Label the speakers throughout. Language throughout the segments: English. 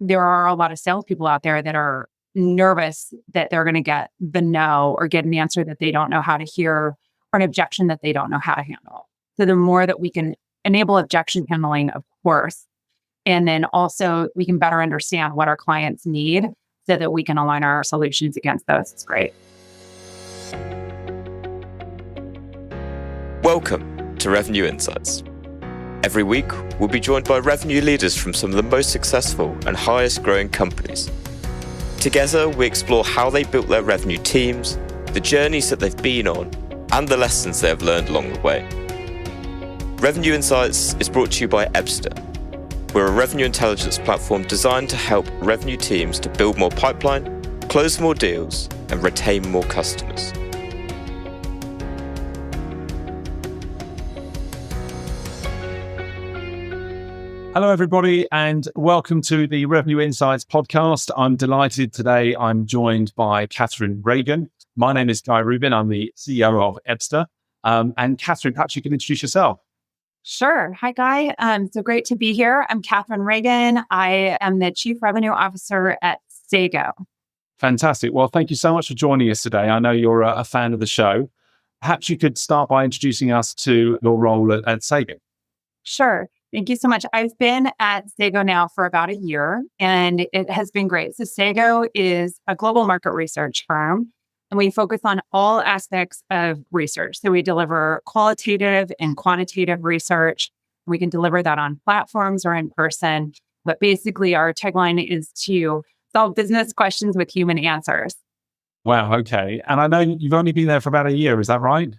Speaker 1: there are a lot of salespeople out there that are nervous that they're going to get the no or get an answer that they don't know how to hear or an objection that they don't know how to handle. So the more that we can enable objection handling, of course, and then also we can better understand what our clients need so that we can align our solutions against those. It's great.
Speaker 2: Welcome to Revenue Insights. Every week, we'll be joined by revenue leaders from some of the most successful and highest growing companies. Together, we explore how they built their revenue teams, the journeys that they've been on, and the lessons they have learned along the way. Revenue Insights is brought to you by Ebster. We're a revenue intelligence platform designed to help revenue teams to build more pipeline, close more deals, and retain more customers.
Speaker 3: Hello, everybody, and welcome to the Revenue Insights podcast. I'm delighted today. I'm joined by Katharine Reagan. My name is Guy Rubin. I'm the CEO of Ebster. And Katharine, perhaps you can introduce yourself.
Speaker 1: Sure. Hi, Guy. So great to be here. I'm Katharine Reagan. I am the Chief Revenue Officer at Sago.
Speaker 3: Fantastic. Well, thank you so much for joining us today. I know you're a fan of the show. Perhaps you could start by introducing us to your role at Sago.
Speaker 1: Sure. Thank you so much. I've been at Sago now for about a year, and it has been great. So Sago is a global market research firm, and we focus on all aspects of research. So we deliver qualitative and quantitative research. We can deliver that on platforms or in person. But basically, our tagline is to solve business questions with human answers.
Speaker 3: Wow. Okay. And I know you've only been there for about a year. Is that right?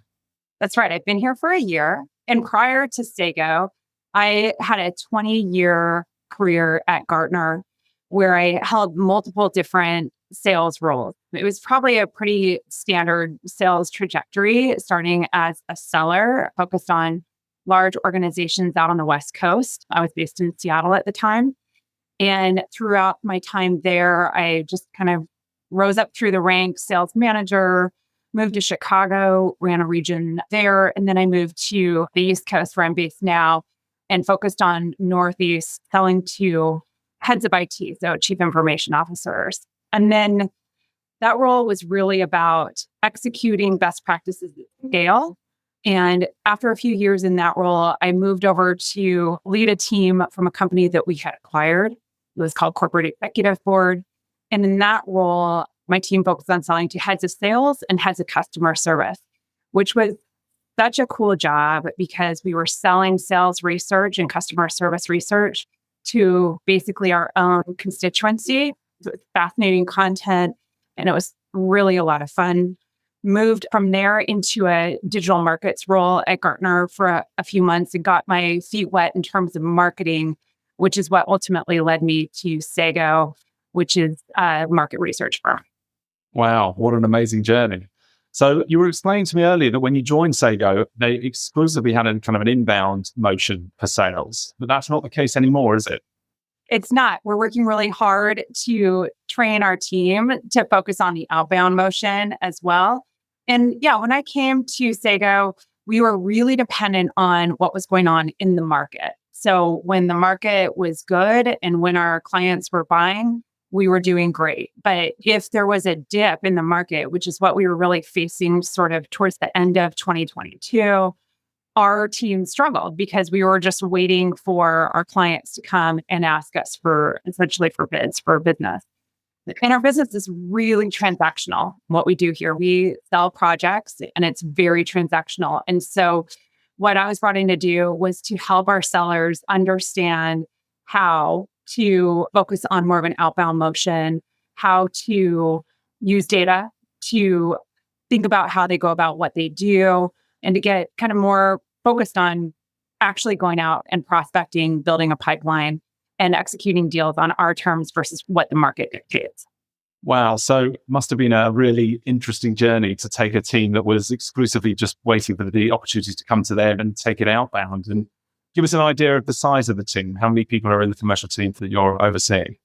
Speaker 1: That's right. I've been here for a year. And prior to Sago, I had a 20-year career at Gartner where I held multiple different sales roles. It was probably a pretty standard sales trajectory, starting as a seller focused on large organizations out on the West Coast. I was based in Seattle at the time. And throughout my time there, I just kind of rose up through the ranks, sales manager, moved to Chicago, ran a region there. And then I moved to the East Coast where I'm based now, and focused on Northeast, selling to heads of IT, so chief information officers. And then that role was really about executing best practices at scale. And after a few years in that role, I moved over to lead a team from a company that we had acquired. It was called Corporate Executive Board. And in that role, my team focused on selling to heads of sales and heads of customer service, which was such a cool job because we were selling sales research and customer service research to basically our own constituency. It was fascinating content, and it was really a lot of fun. Moved from there into a digital markets role at Gartner for a few months and got my feet wet in terms of marketing, which is what ultimately led me to Sago, which is a market research firm.
Speaker 3: Wow, what an amazing journey. So you were explaining to me earlier that when you joined Sago, they exclusively had a kind of an inbound motion for sales, but that's not the case anymore, is it?
Speaker 1: It's not. We're working really hard to train our team to focus on the outbound motion as well. And yeah, when I came to Sago, we were really dependent on what was going on in the market. So when the market was good and when our clients were buying, we were doing great. But if there was a dip in the market, which is what we were really facing sort of towards the end of 2022, our team struggled because we were just waiting for our clients to come and ask us for essentially for bids for business. And our business is really transactional. What we do here, we sell projects and it's very transactional. And so what I was brought in to do was to help our sellers understand how to focus on more of an outbound motion, how to use data to think about how they go about what they do, and to get kind of more focused on actually going out and prospecting, building a pipeline, and executing deals on our terms versus what the market dictates.
Speaker 3: Wow. So must have been a really interesting journey to take a team that was exclusively just waiting for the opportunities to come to them and take it outbound. And give us an idea of the size of the team. How many people are in the commercial team that you're overseeing?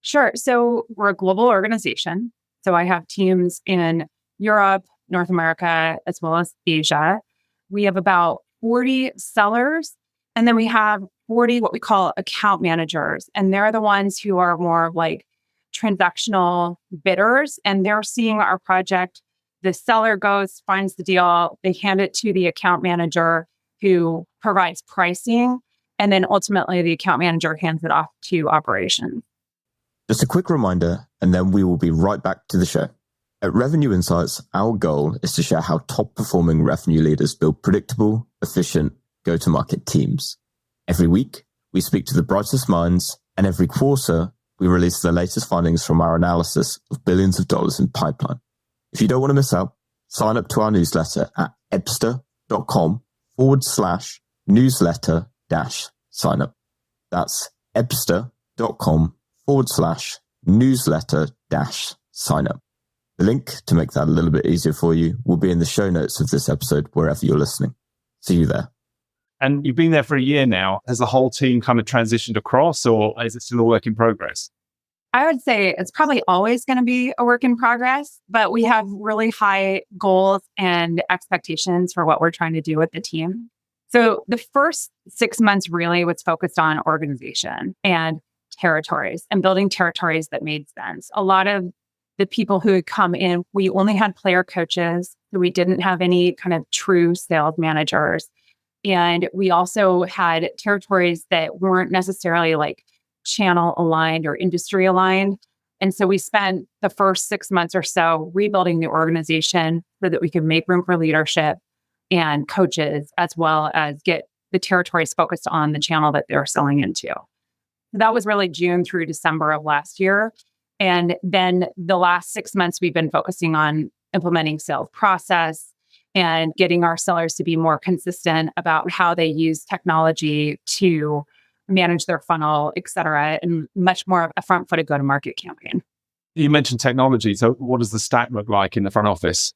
Speaker 1: Sure. So we're a global organization. So I have teams in Europe, North America, as well as Asia. We have about 40 sellers And then we have 40 what we call account managers. And they're the ones who are more like transactional bidders. And they're seeing our project. The seller goes, finds the deal, they hand it to the account manager who provides pricing. And then ultimately the account manager hands it off to operations.
Speaker 4: Just a quick reminder, and then we will be right back to the show. At Revenue Insights, our goal is to share how top-performing revenue leaders build predictable, efficient, go-to-market teams. Every week, we speak to the brightest minds, and every quarter, we release the latest findings from our analysis of billions of dollars in pipeline. If you don't want to miss out, sign up to our newsletter at ebster.com/newsletter-sign up. That's ebster.com/newsletter-sign up. The link to make that a little bit easier for you will be in the show notes of this episode, wherever you're listening. See you there.
Speaker 3: And you've been there for a year now. Has the whole team kind of transitioned across, or is it still a work in progress?
Speaker 1: I would say it's probably always going to be a work in progress, but we have really high goals and expectations for what we're trying to do with the team. So the first 6 months really was focused on organization and territories and building territories that made sense. A lot of the people who had come in, we only had player coaches, so we didn't have any kind of true sales managers. And we also had territories that weren't necessarily like channel aligned or industry aligned. And so we spent the first 6 months or so rebuilding the organization so that we could make room for leadership and coaches, as well as get the territories focused on the channel that they're selling into. That was really June through December of last year. And then the last 6 months, we've been focusing on implementing sales process and getting our sellers to be more consistent about how they use technology to manage their funnel, et cetera, and much more of a front-footed go-to-market campaign.
Speaker 3: You mentioned technology. So what does the stack look like in the front office?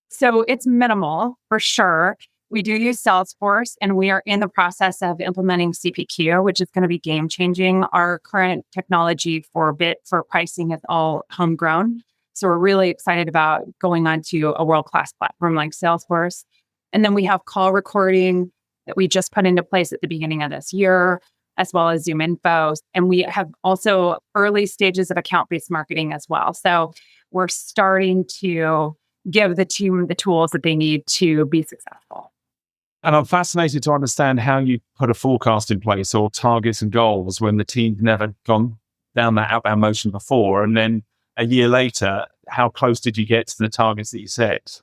Speaker 1: So it's minimal for sure. We do use Salesforce, and we are in the process of implementing CPQ, which is going to be game changing. Our current technology for pricing is all homegrown. So we're really excited about going on to a world-class platform like Salesforce. And then we have call recording that we just put into place at the beginning of this year, as well as Zoom info. And we have also early stages of account-based marketing as well. So we're starting to give the team the tools that they need to be successful.
Speaker 3: And I'm fascinated to understand how you put a forecast in place or targets and goals when the team's never gone down that outbound motion before. And then a year later, how close did you get to the targets that you set?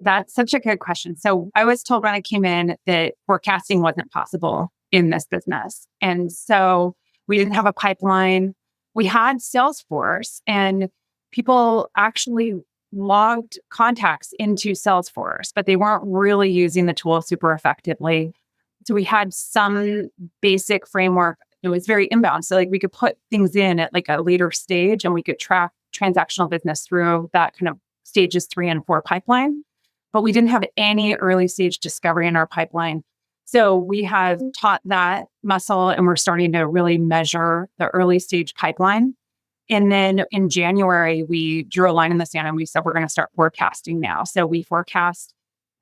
Speaker 1: That's such a good question. So I was told when I came in that forecasting wasn't possible in this business. And so we didn't have a pipeline. We had Salesforce, and people actually logged contacts into Salesforce, but they weren't really using the tool super effectively. So we had some basic framework. It was very inbound. So like we could put things in at like a later stage, and we could track transactional business through that kind of stages 3 and 4 pipeline. But we didn't have any early stage discovery in our pipeline. So we have taught that muscle, and we're starting to really measure the early stage pipeline. And then in January, we drew a line in the sand and we said, we're going to start forecasting now. So we forecast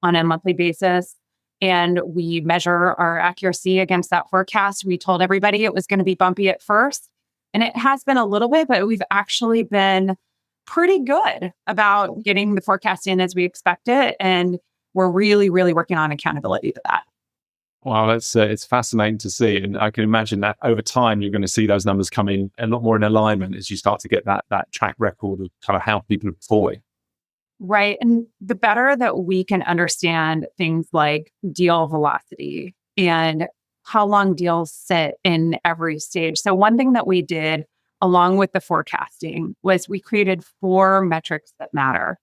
Speaker 1: on a monthly basis, and we measure our accuracy against that forecast. We told everybody it was going to be bumpy at first, and it has been a little bit, but we've actually been pretty good about getting the forecast in as we expect it. And we're really, really working on accountability to that.
Speaker 3: Well, it's fascinating to see. And I can imagine that over time, you're going to see those numbers come in a lot more in alignment as you start to get that track record of kind of how people are performing.
Speaker 1: Right. And the better that we can understand things like deal velocity and how long deals sit in every stage. So one thing that we did along with the forecasting was we created 4 metrics that matter.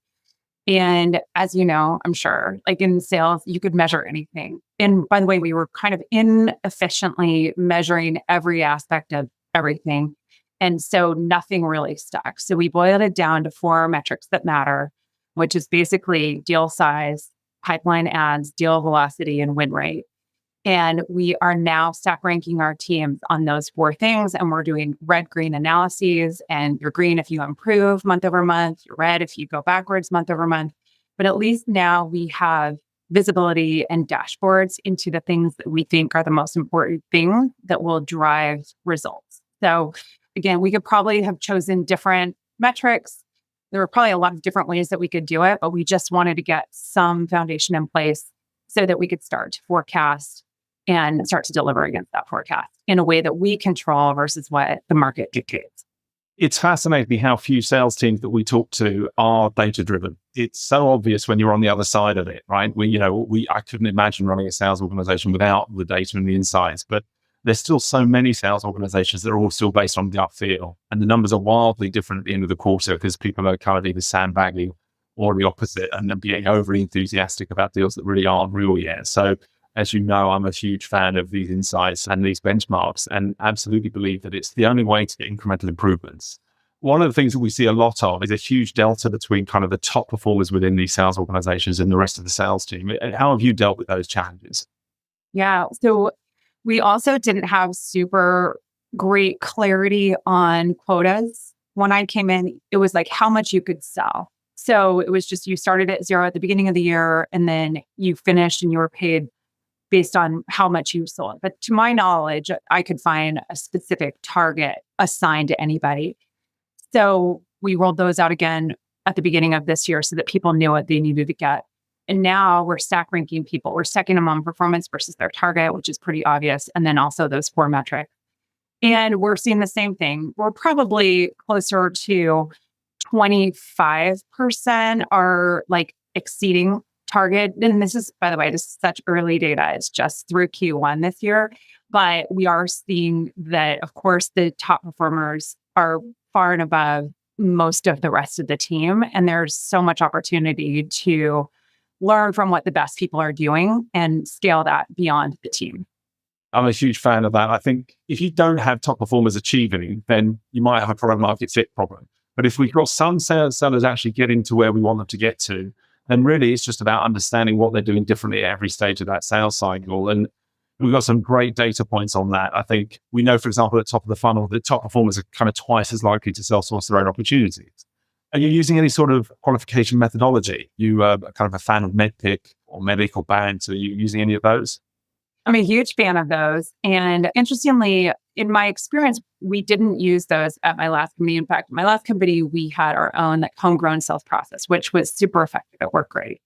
Speaker 1: And as you know, I'm sure, like in sales, you could measure anything. And by the way, we were kind of inefficiently measuring every aspect of everything. And so nothing really stuck. So we boiled it down to 4 metrics that matter, which is basically deal size, pipeline adds, deal velocity, and win rate. And we are now stack ranking our teams on those 4 things. And we're doing red-green analyses. And you're green if you improve month over month. You're red if you go backwards month over month. But at least now we have visibility and dashboards into the things that we think are the most important things that will drive results. So again, we could probably have chosen different metrics. There were probably a lot of different ways that we could do it, but we just wanted to get some foundation in place so that we could start to forecast and start to deliver against that forecast in a way that we control versus what the market dictates.
Speaker 3: It's fascinating how few sales teams that we talk to are data driven. It's so obvious when you're on the other side of it, right? I couldn't imagine running a sales organization without the data and the insights, but there's still so many sales organizations that are all still based on the gut feel. And the numbers are wildly different at the end of the quarter because people are kind of either sandbagging or the opposite and then being overly enthusiastic about deals that really aren't real yet. So as you know, I'm a huge fan of these insights and these benchmarks and absolutely believe that it's the only way to get incremental improvements. One of the things that we see a lot of is a huge delta between kind of the top performers within these sales organizations and the rest of the sales team. How have you dealt with those challenges?
Speaker 1: Yeah. So we also didn't have super great clarity on quotas. When I came in, it was like how much you could sell. So it was just you started at zero at the beginning of the year and then you finished and you were paid based on how much you sold. But to my knowledge, I could find a specific target assigned to anybody. So we rolled those out again at the beginning of this year so that people knew what they needed to get. And now we're stack ranking people. We're stacking them on performance versus their target, which is pretty obvious. And then also those 4 metrics. And we're seeing the same thing. We're probably closer to 25% are like exceeding target. And this is, by the way, this is such early data. It's just through Q1 this year. But we are seeing that, of course, the top performers are far and above most of the rest of the team. And there's so much opportunity to learn from what the best people are doing and scale that beyond the team.
Speaker 3: I'm a huge fan of that. I think if you don't have top performers achieving, then you might have a product market fit problem. But if we've got some sellers actually getting to where we want them to get to, then really it's just about understanding what they're doing differently at every stage of that sales cycle. And we've got some great data points on that. I think we know, for example, at the top of the funnel, the top performers are kind of twice as likely to self-source their own opportunities. Are you using any sort of qualification methodology? You are kind of a fan of MedPick or Medic or Band. So are you using any of those?
Speaker 1: I'm a huge fan of those. And interestingly, in my experience, we didn't use those at my last company. In fact, my last company, we had our own like homegrown sales process, which was super effective. It worked great.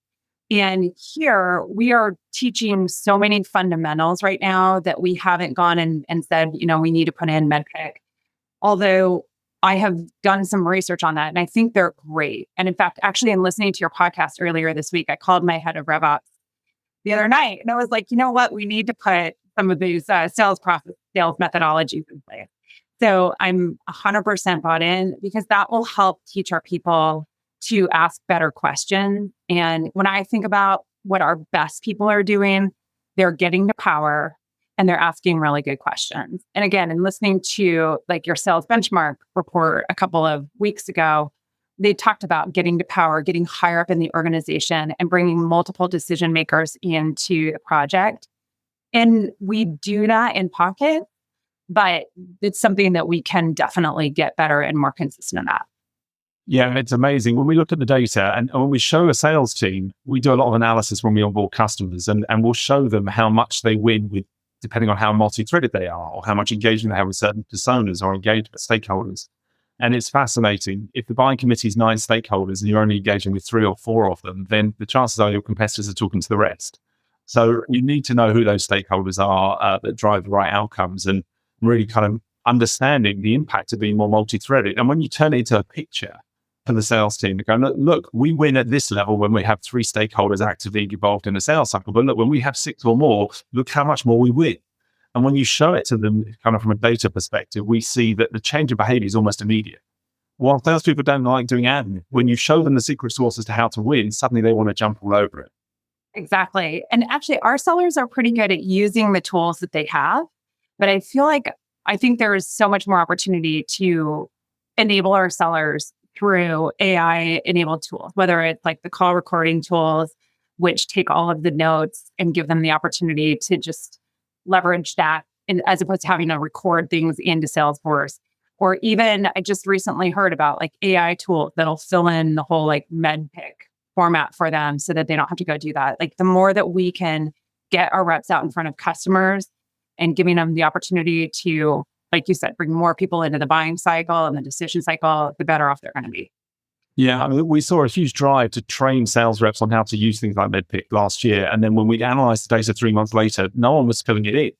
Speaker 1: And here we are teaching so many fundamentals right now that we haven't gone and said, we need to put in MedPick. Although I have done some research on that and I think they're great. And in fact, actually, in listening to your podcast earlier this week, I called my head of RevOps the other night and I was like, you know what? We need to put some of these sales methodologies in place. So I'm 100% bought in because that will help teach our people to ask better questions. And when I think about what our best people are doing, they're getting to power and they're asking really good questions. And again, in listening to like your sales benchmark report a couple of weeks ago, they talked about getting to power, getting higher up in the organization and bringing multiple decision makers into the project. And we do that in pocket, but it's something that we can definitely get better and more consistent at.
Speaker 3: Yeah, it's amazing. When we look at the data and when we show a sales team, we do a lot of analysis when we onboard customers and we'll show them how much they win with, depending on how multi-threaded they are or how much engagement they have with certain personas or engagement stakeholders. And it's fascinating. If the buying committee is 9 stakeholders and you're only engaging with 3 or 4 of them, then the chances are your competitors are talking to the rest. So you need to know who those stakeholders are that drive the right outcomes and really kind of understanding the impact of being more multi-threaded. And when you turn it into a picture for the sales team, they go, look, we win at this level when we have 3 stakeholders actively involved in a sales cycle. But look, when we have 6 or more, look how much more we win. And when you show it to them kind of from a data perspective, we see that the change of behavior is almost immediate. While salespeople don't like doing admin, when you show them the secret sauce as to how to win, suddenly they want to jump all over it.
Speaker 1: Exactly. And actually, our sellers are pretty good at using the tools that they have. But I think there is so much more opportunity to enable our sellers through AI-enabled tools, whether it's like the call recording tools, which take all of the notes and give them the opportunity to just leverage that as opposed to having to record things into Salesforce. Or even I just recently heard about like AI tools that'll fill in the whole like MedPick format for them so that they don't have to go do that. Like the more that we can get our reps out in front of customers and giving them the opportunity to, like you said, bring more people into the buying cycle and the decision cycle, the better off they're going to be.
Speaker 3: Yeah, I mean, we saw a huge drive to train sales reps on how to use things like MedPick last year. And then when we analyzed the data 3 months later, no one was filling it in,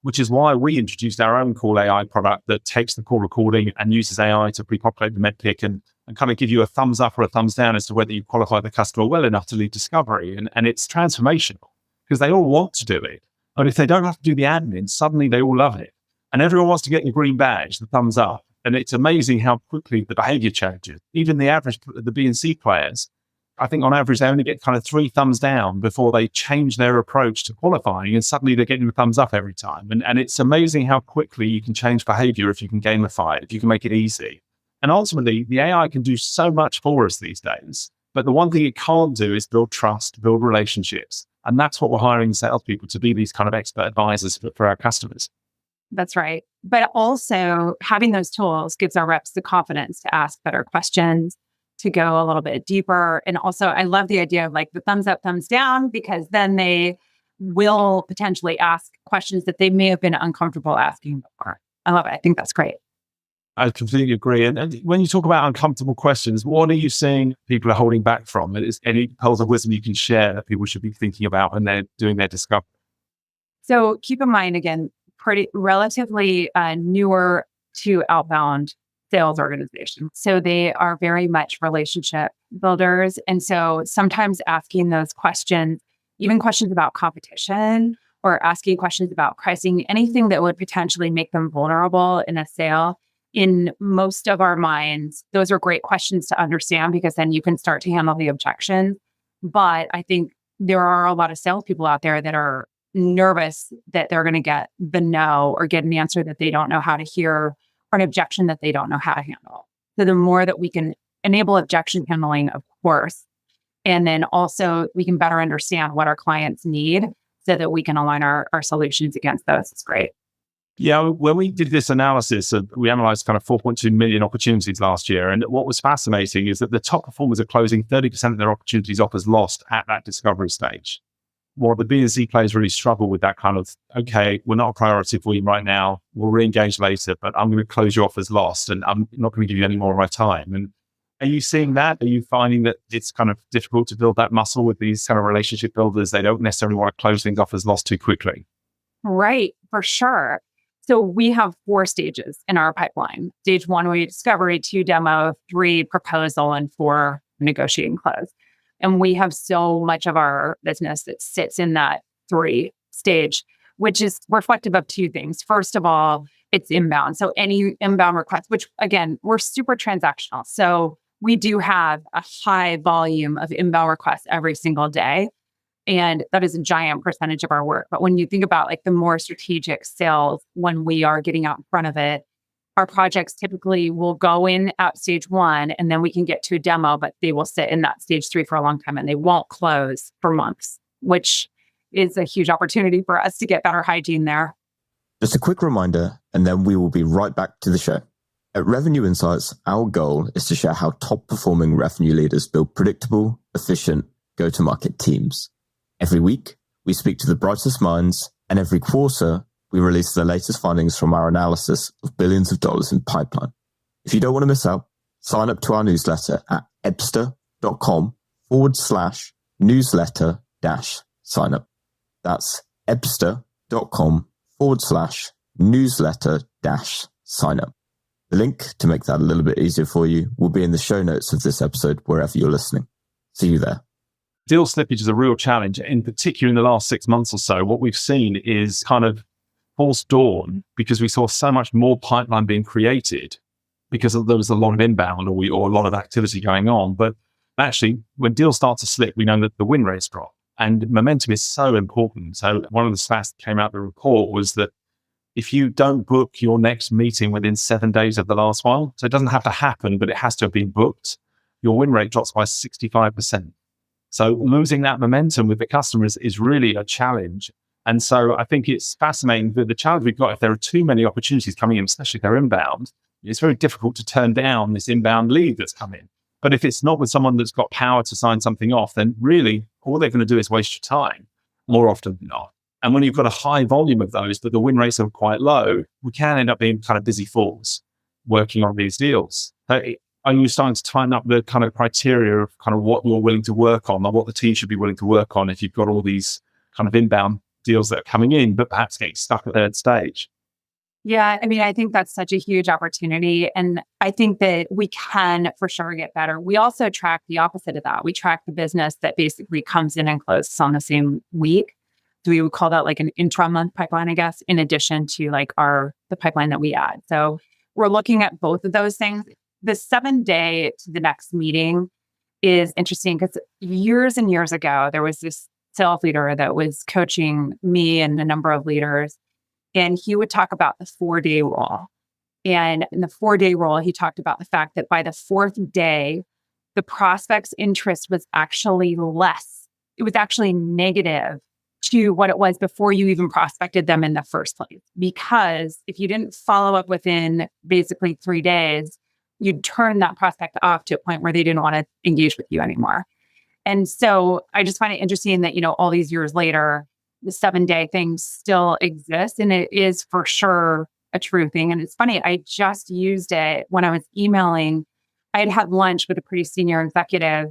Speaker 3: which is why we introduced our own Call AI product that takes the call recording and uses AI to pre-populate the MedPick and kind of give you a thumbs up or a thumbs down as to whether you qualify the customer well enough to lead discovery. And it's transformational because they all want to do it. But if they don't have to do the admin, suddenly they all love it. And everyone wants to get the green badge, the thumbs up. And it's amazing how quickly the behavior changes. Even the B and C players, I think on average, they only get kind of 3 thumbs down before they change their approach to qualifying. And suddenly they're getting the thumbs up every time. And it's amazing how quickly you can change behavior if you can gamify it, if you can make it easy. And ultimately, the AI can do so much for us these days. But the one thing it can't do is build trust, build relationships. And that's what we're hiring salespeople to be, these kind of expert advisors for our customers.
Speaker 1: That's right. But also having those tools gives our reps the confidence to ask better questions, to go a little bit deeper. And also, I love the idea of like the thumbs up, thumbs down, because then they will potentially ask questions that they may have been uncomfortable asking before. I love it. I think that's great.
Speaker 3: I completely agree. And when you talk about uncomfortable questions, what are you seeing people are holding back from? Is any pearls of wisdom you can share that people should be thinking about when they're doing their discovery?
Speaker 1: So keep in mind, again, relatively newer to outbound sales organization. So they are very much relationship builders. And so sometimes asking those questions, even questions about competition or asking questions about pricing, anything that would potentially make them vulnerable in a sale, in most of our minds, those are great questions to understand because then you can start to handle the objections. But I think there are a lot of salespeople out there that are nervous that they're going to get the no or get an answer that they don't know how to hear or an objection that they don't know how to handle. So the more that we can enable objection handling, of course, and then also we can better understand what our clients need so that we can align our solutions against those. It's great.
Speaker 3: Yeah, when we did this analysis, we analyzed kind of 4.2 million opportunities last year. And what was fascinating is that the top performers are closing 30% of their opportunities off as lost at that discovery stage. While the B and C players really struggle with that kind of, okay, we're not a priority for you right now. We'll re-engage later, but I'm going to close you off as lost and I'm not going to give you any more of my time. And are you seeing that? Are you finding that it's kind of difficult to build that muscle with these kind of relationship builders? They don't necessarily want to close things off as lost too quickly.
Speaker 1: Right, for sure. So we have 4 stages in our pipeline. Stage 1, we discovery, 2, demo, 3, proposal, and 4, negotiate and close. And we have so much of our business that sits in that 3 stage, which is reflective of 2 things. First of all, it's inbound. So any inbound request, which again, we're super transactional. So we do have a high volume of inbound requests every single day. And that is a giant percentage of our work. But when you think about like the more strategic sales, when we are getting out in front of it, our projects typically will go in at stage 1 and then we can get to a demo, but they will sit in that stage 3 for a long time and they won't close for months, which is a huge opportunity for us to get better hygiene there.
Speaker 4: Just a quick reminder, and then we will be right back to the show. At Revenue Insights, our goal is to share how top performing revenue leaders build predictable, efficient go-to-market teams. Every week, we speak to the brightest minds, and every quarter, we release the latest findings from our analysis of billions of dollars in pipeline. If you don't want to miss out, sign up to our newsletter at ebster.com/newsletter-sign up. That's ebster.com/newsletter-sign up. The link to make that a little bit easier for you will be in the show notes of this episode, wherever you're listening. See you there.
Speaker 3: Deal slippage is a real challenge. In particular, in the last 6 months or so, what we've seen is kind of false dawn because we saw so much more pipeline being created because there was a lot of inbound or a lot of activity going on. But actually, when deals start to slip, we know that the win rates drop. And momentum is so important. So one of the stats that came out of the report was that if you don't book your next meeting within 7 days of the last one, so it doesn't have to happen, but it has to have been booked, your win rate drops by 65%. So losing that momentum with the customers is really a challenge. And so I think it's fascinating that the challenge we've got, if there are too many opportunities coming in, especially if they're inbound, it's very difficult to turn down this inbound lead that's come in. But if it's not with someone that's got power to sign something off, then really all they're going to do is waste your time more often than not. And when you've got a high volume of those, but the win rates are quite low, we can end up being kind of busy fools working on these deals. So are you starting to tighten up the kind of criteria of kind of what you're willing to work on or what the team should be willing to work on if you've got all these kind of inbound deals that are coming in, but perhaps getting stuck at third stage?
Speaker 1: Yeah, I mean, I think that's such a huge opportunity. And I think that we can for sure get better. We also track the opposite of that. We track the business that basically comes in and closes on the same week. So we would call that like an intra-month pipeline, I guess, in addition to like the pipeline that we add. So we're looking at both of those things. The 7-day to the next meeting is interesting because years and years ago, there was this sales leader that was coaching me and a number of leaders. And he would talk about the 4-day rule. And in the 4-day rule, he talked about the fact that by the 4th day, the prospect's interest was actually less. It was actually negative to what it was before you even prospected them in the first place. Because if you didn't follow up within basically 3 days, you'd turn that prospect off to a point where they didn't want to engage with you anymore. And so I just find it interesting that, all these years later, the 7-day thing still exists, and it is for sure a true thing. And it's funny, I just used it when I was emailing. I had lunch with a pretty senior executive,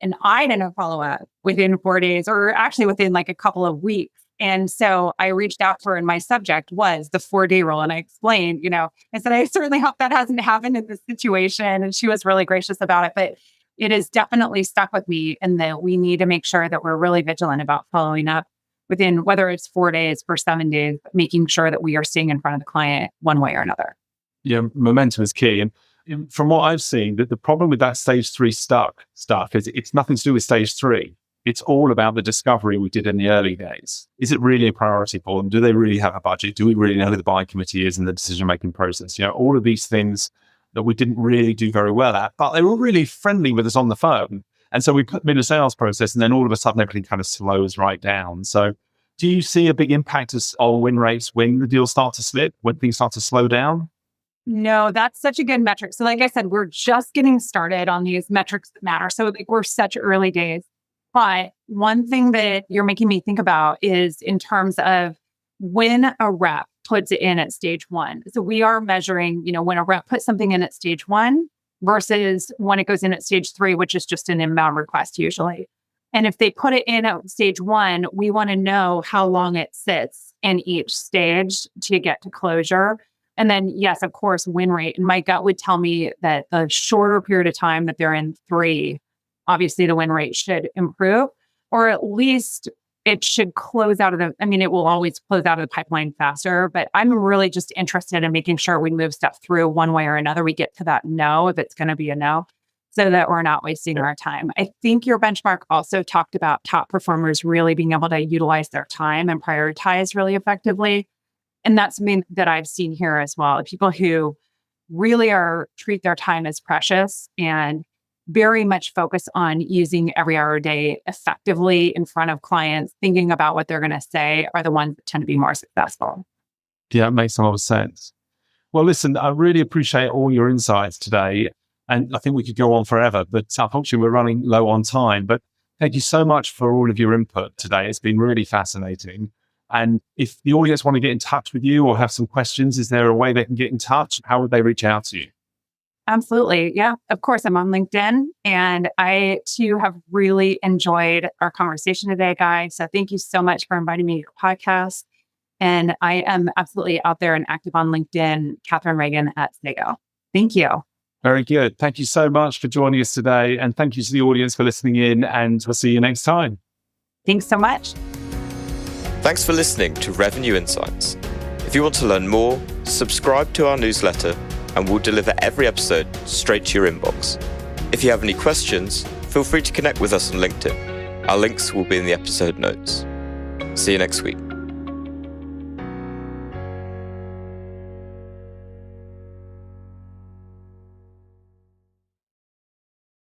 Speaker 1: and I didn't follow up within 4 days, or actually within like a couple of weeks. And so I reached out to her, and my subject was the 4-day rule. And I explained, I said, I certainly hope that hasn't happened in this situation. And she was really gracious about it. But it has definitely stuck with me, and that we need to make sure that we're really vigilant about following up within, whether it's 4 days or 7 days, making sure that we are staying in front of the client one way or another.
Speaker 3: Yeah, momentum is key. And from what I've seen, the problem with that stage 3 stuff is it's nothing to do with stage 3. It's all about the discovery we did in the early days. Is it really a priority for them? Do they really have a budget? Do we really know who the buying committee is and the decision-making process? All of these things that we didn't really do very well at, but they were really friendly with us on the phone. And so we put them in a sales process, and then all of a sudden everything kind of slows right down. So do you see a big impact on win rates when the deals start to slip, when things start to slow down?
Speaker 1: No, that's such a good metric. So like I said, we're just getting started on these metrics that matter. So we're such early days. But one thing that you're making me think about is in terms of when a rep puts it in at stage 1. So we are measuring, when a rep puts something in at stage 1 versus when it goes in at stage 3, which is just an inbound request usually. And if they put it in at stage 1, we want to know how long it sits in each stage to get to closure. And then, yes, of course, win rate. And my gut would tell me that the shorter period of time that they're in 3, obviously the win rate should improve, or at least it should close out of it will always close out of the pipeline faster, but I'm really just interested in making sure we move stuff through one way or another. We get to that no, if it's going to be a no, so that we're not wasting our time. I think your benchmark also talked about top performers really being able to utilize their time and prioritize really effectively. And that's something that I've seen here as well. People who really treat their time as precious and very much focus on using every hour a day effectively in front of clients, thinking about what they're going to say, are the ones that tend to be more successful.
Speaker 3: Yeah, it makes a lot of sense. Well, listen, I really appreciate all your insights today. And I think we could go on forever, but unfortunately we're running low on time. But thank you so much for all of your input today. It's been really fascinating. And if the audience want to get in touch with you or have some questions, is there a way they can get in touch? How would they reach out to you?
Speaker 1: Absolutely. Yeah, of course, I'm on LinkedIn, and I too have really enjoyed our conversation today, Guy. So thank you so much for inviting me to your podcast. And I am absolutely out there and active on LinkedIn, Katharine Reagan at Sago. Thank you.
Speaker 3: Very good. Thank you so much for joining us today. And thank you to the audience for listening in, and we'll see you next time.
Speaker 1: Thanks so much.
Speaker 2: Thanks for listening to Revenue Insights. If you want to learn more, subscribe to our newsletter, and we'll deliver every episode straight to your inbox. If you have any questions, feel free to connect with us on LinkedIn. Our links will be in the episode notes. See you next week.